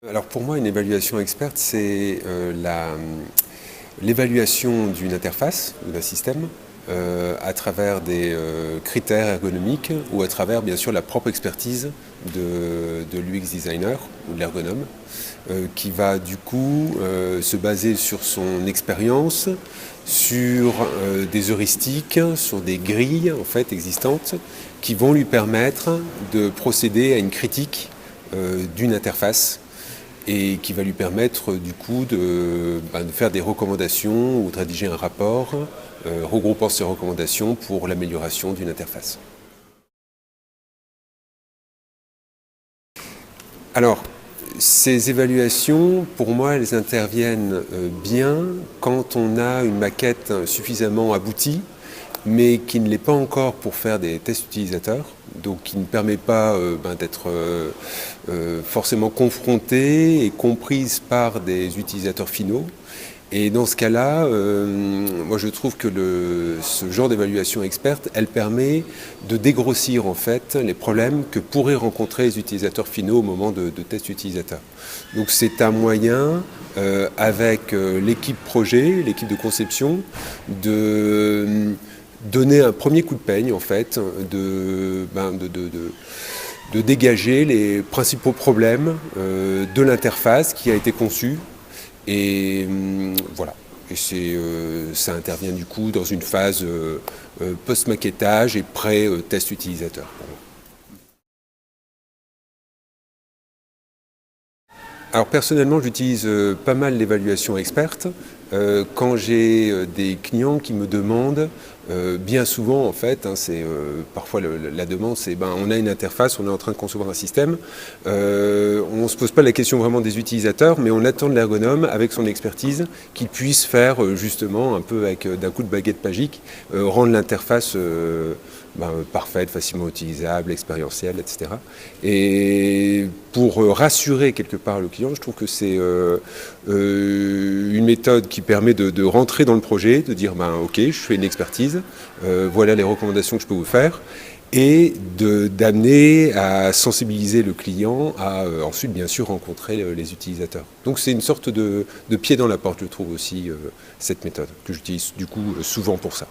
Alors pour moi, une évaluation experte, c'est l'évaluation d'une interface ou d'un système à travers des critères ergonomiques ou à travers bien sûr la propre expertise de l'UX designer ou de l'ergonome qui va du coup se baser sur son expérience, sur des heuristiques, sur des grilles en fait existantes qui vont lui permettre de procéder à une critique d'une interface et qui va lui permettre du coup de faire des recommandations ou de rédiger un rapport regroupant ces recommandations pour l'amélioration d'une interface. Alors, ces évaluations, pour moi, elles interviennent bien quand on a une maquette suffisamment aboutie, mais qui ne l'est pas encore pour faire des tests utilisateurs, donc qui ne permet pas d'être forcément confronté et comprise par des utilisateurs finaux. Et dans ce cas-là, moi je trouve que ce genre d'évaluation experte, elle permet de dégrossir en fait les problèmes que pourraient rencontrer les utilisateurs finaux au moment de tests utilisateurs. Donc c'est un moyen, avec l'équipe projet, l'équipe de conception, de donner un premier coup de peigne en fait, de dégager les principaux problèmes de l'interface qui a été conçue. Et voilà. Et ça intervient du coup dans une phase post-maquettage et pré-test utilisateur. Alors personnellement, j'utilise pas mal l'évaluation experte quand j'ai des clients qui me demandent, bien souvent en fait, c'est parfois la demande, c'est on a une interface, on est en train de concevoir un système, on ne se pose pas la question vraiment des utilisateurs, mais on attend de l'ergonome avec son expertise qu'il puisse faire justement un peu avec d'un coup de baguette magique, rendre l'interface parfaite, facilement utilisable, expérientielle, etc. Et pour rassurer quelque part le client, je trouve que c'est une méthode qui permet de rentrer dans le projet, de dire ok, je fais une expertise, voilà les recommandations que je peux vous faire, et d'amener à sensibiliser le client à ensuite bien sûr rencontrer les utilisateurs. Donc c'est une sorte de pied dans la porte, je trouve aussi, cette méthode, que j'utilise du coup souvent pour ça.